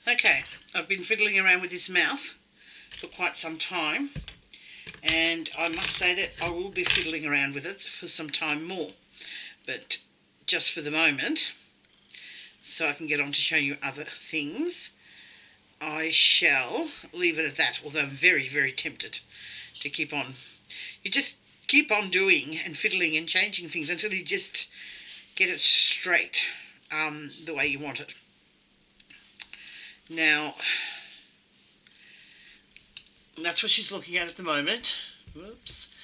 Okay, I've been fiddling around with this mouth for quite some time, and I must say that I will be fiddling around with it for some time more, but just for the moment, so I can get on to showing you other things, I shall leave it at that, although I'm very, very tempted to keep on. You just keep on doing and fiddling and changing things until you just get it straight the way you want it. Now, that's what she's looking at the moment. Whoops.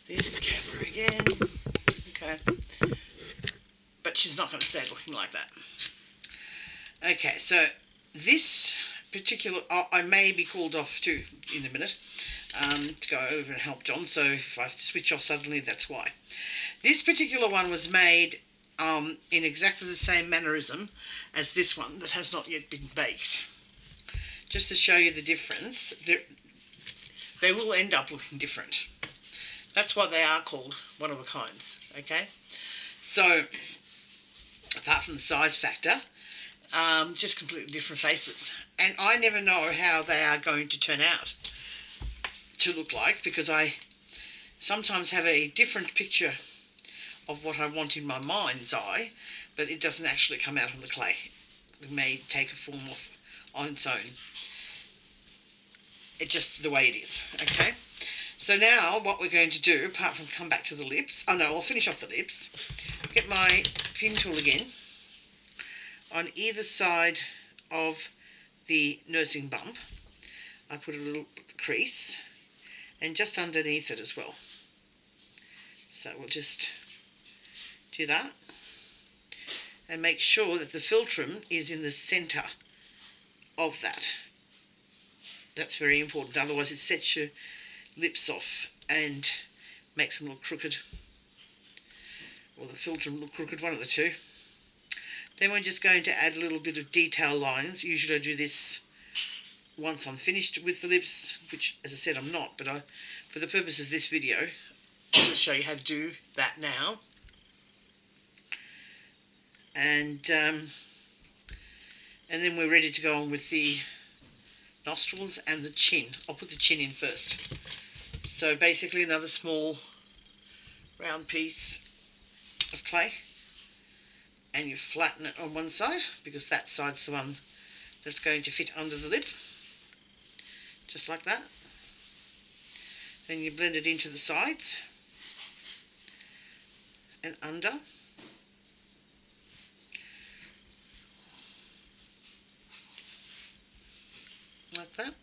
This camera again. Okay. But she's not going to stay looking like that. Okay, so this particular... I may be called off too in a minute to go over and help John, so if I have to switch off suddenly, that's why. This particular one was made in exactly the same mannerism as this one that has not yet been baked. Just to show you the difference, they will end up looking different. That's why they are called one-of-a-kinds, okay? So, apart from the size factor, just completely different faces. And I never know how they are going to turn out to look like, because I sometimes have a different picture of what I want in my mind's eye, but it doesn't actually come out on the clay. It may take a form on its own. It's just the way it is, okay? So now what we're going to do, apart from come back to the lips, I'll finish off the lips, get my pin tool again on either side of the nursing bump. I put a little crease and just underneath it as well. So we'll just do that and make sure that the philtrum is in the centre of that. That's very important, otherwise it sets your lips off and makes them look crooked, or the philtrum look crooked, one of the two. Then we're just going to add a little bit of detail lines. Usually I do this once I'm finished with the lips, which, as I said, I'm not, but for the purpose of this video, I'll just show you how to do that now. And then we're ready to go on with the nostrils and the chin. I'll put the chin in first. So basically another small round piece of clay, and you flatten it on one side because that side's the one that's going to fit under the lip, just like that. Then you blend it into the sides and under. Like that.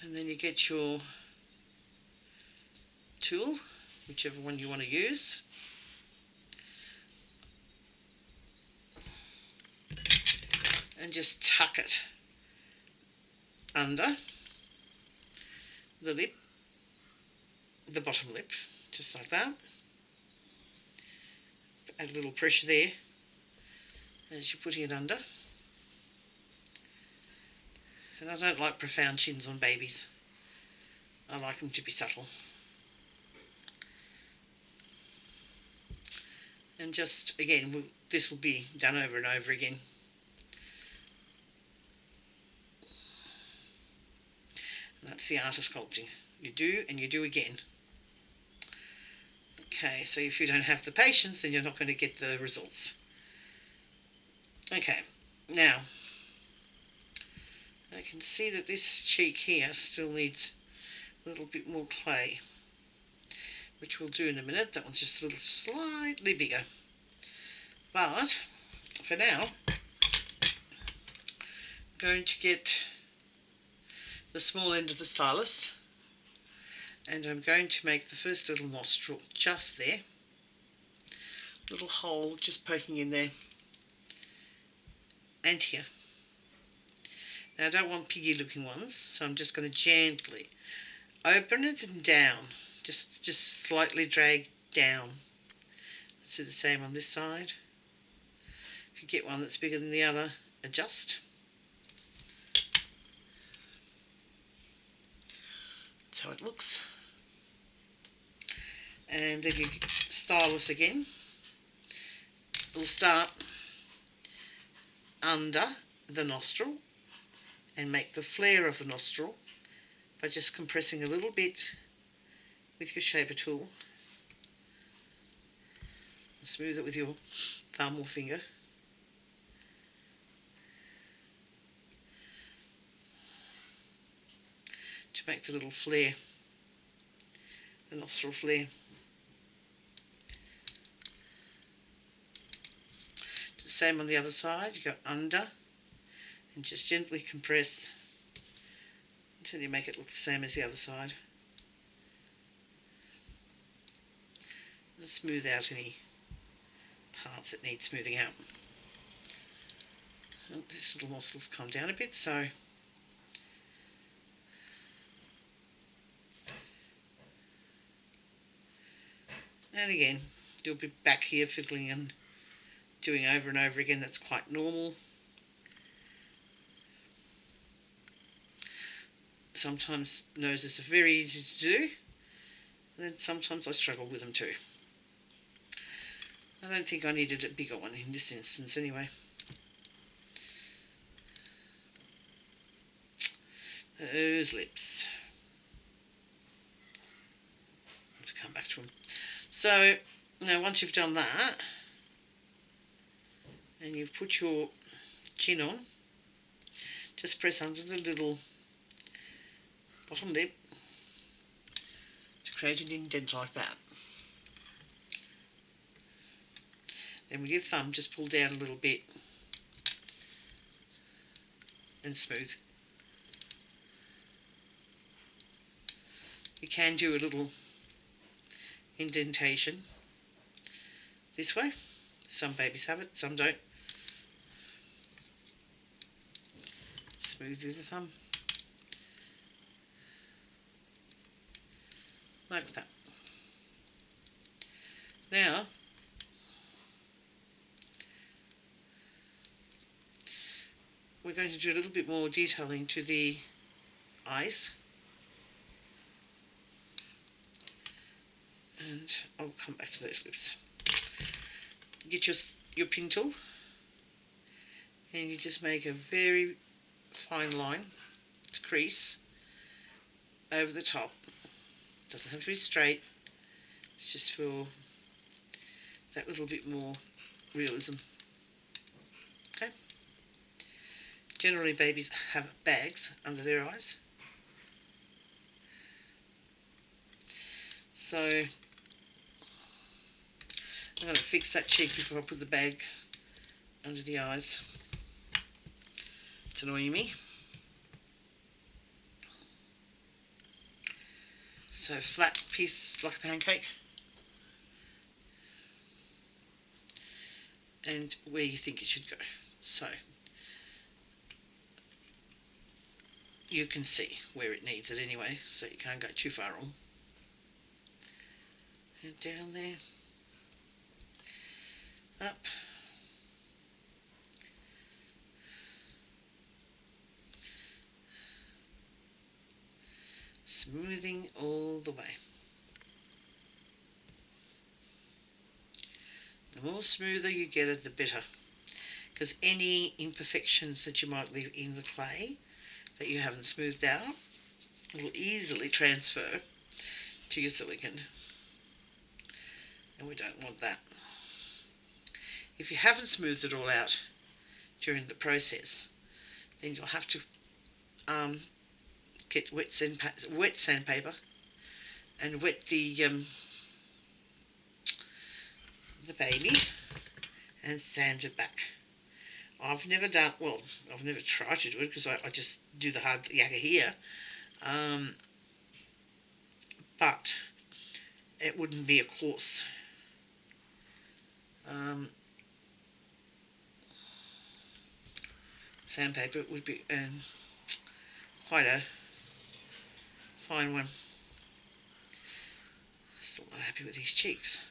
And then you get your tool, whichever one you want to use, and just tuck it under the lip, the bottom lip, just like that. Add a little pressure there as you're putting it under. And I don't like profound chins on babies. I like them to be subtle. And just, again, this will be done over and over again. And that's the art of sculpting. You do and you do again. Okay, so if you don't have the patience, then you're not going to get the results. Okay, now I can see that this cheek here still needs a little bit more clay, which we'll do in a minute. That one's just a little slightly bigger. But for now, I'm going to get the small end of the stylus, and I'm going to make the first little nostril just there. Little hole just poking in there. And here. Now I don't want piggy looking ones, so I'm just going to gently open it and down. Just slightly drag down. Let's do the same on this side. If you get one that's bigger than the other, adjust. That's how it looks. And then you stylus again. we'll start under the nostril and make the flare of the nostril by just compressing a little bit with your shaper tool. Smooth it with your thumb or finger. To make the little flare, the nostril flare. The same on the other side, you go under and just gently compress until you make it look the same as the other side. And smooth out any parts that need smoothing out. Oh, this little muscle's come down a bit, so and again, you'll be back here fiddling and doing over and over again. That's quite normal. Sometimes noses are very easy to do, and then sometimes I struggle with them too. I don't think I needed a bigger one in this instance anyway. Those lips. I have to come back to them. So now once you've done that and you've put your chin on, just press under the little bottom lip to create an indent like that. Then with your thumb just pull down a little bit and smooth. You can do a little indentation this way. Some babies have it, some don't. Smooth with the thumb. Like that. Now, we're going to do a little bit more detailing to the eyes. And I'll come back to those lips. Get your pin tool and you just make a very fine line, crease over the top. Doesn't have to be straight, it's just for that little bit more realism. Okay. Generally babies have bags under their eyes, so I'm going to fix that cheek before I put the bag under the eyes. It's annoying me. So flat piece like a pancake. And where you think it should go. So you can see where it needs it anyway, so you can't go too far wrong. And down there. Up. Smoothing all the way. The more smoother you get it, the better. Because any imperfections that you might leave in the clay that you haven't smoothed out will easily transfer to your silicone. And we don't want that. If you haven't smoothed it all out during the process, then you'll have to get wet sandpaper and wet the baby and sand it back. I've never tried to do it because I just do the hard yakka here, but it wouldn't be a coarse sandpaper. It would be quite a fine one. Still not happy with these cheeks.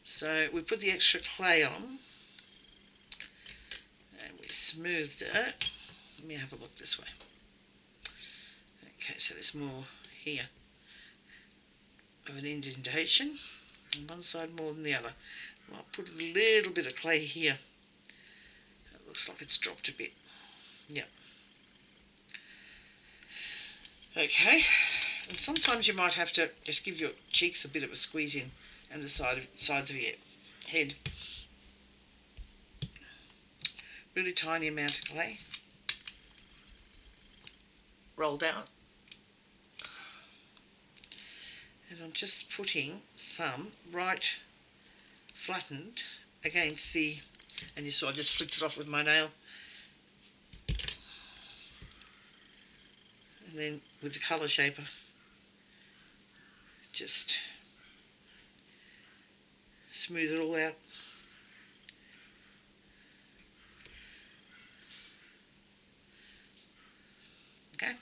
So we put the extra clay on and we smoothed it. Let me have a look this way. Okay, so there's more here of an indentation on one side more than the other. I'll put a little bit of clay here. It looks like it's dropped a bit. Yep. Okay. And sometimes you might have to just give your cheeks a bit of a squeeze in and the sides of your head. Really tiny amount of clay. Roll down. And I'm just putting some right flattened against the, and you saw I just flicked it off with my nail. And then with the colour shaper, just smooth it all out. Okay,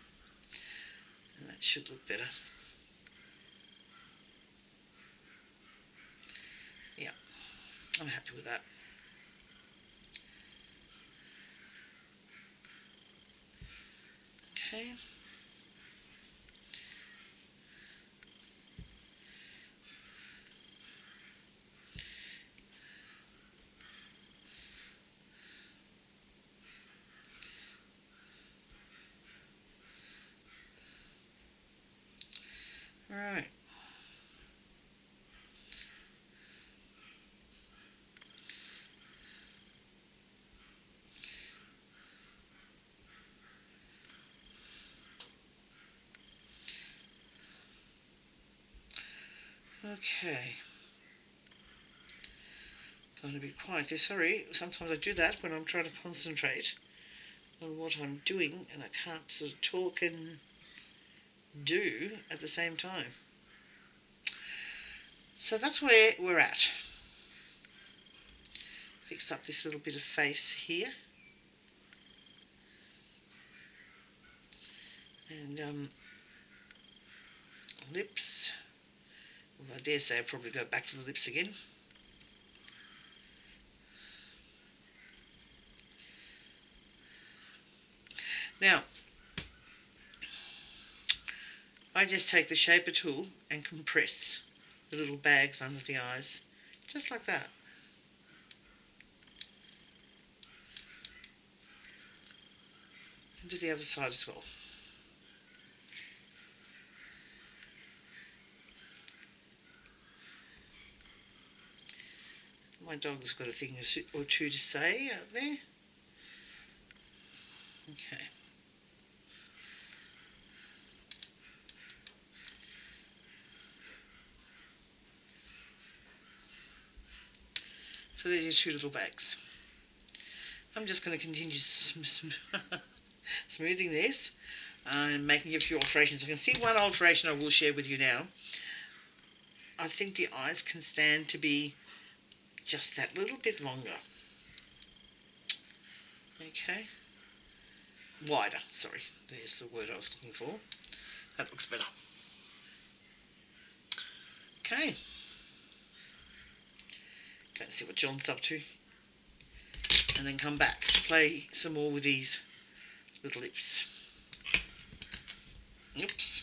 and that should look better. Yeah, I'm happy with that. Okay. All right. Okay. Going to be quiet there. Sorry, sometimes I do that when I'm trying to concentrate on what I'm doing and I can't sort of talk and do at the same time. So that's where we're at. Fix up this little bit of face here. And lips. Well, I dare say I'll probably go back to the lips again. Now, I just take the shaper tool and compress the little bags under the eyes, just like that. And do the other side as well. My dog's got a thing or two to say out there. Okay. So there's your two little bags. I'm just going to continue smoothing this and making a few alterations. I can see one alteration I will share with you now. I think the eyes can stand to be just that little bit longer. Okay. Wider, sorry. There's the word I was looking for. That looks better. Okay. Go and see what John's up to. And then come back to play some more with these little lips. Oops.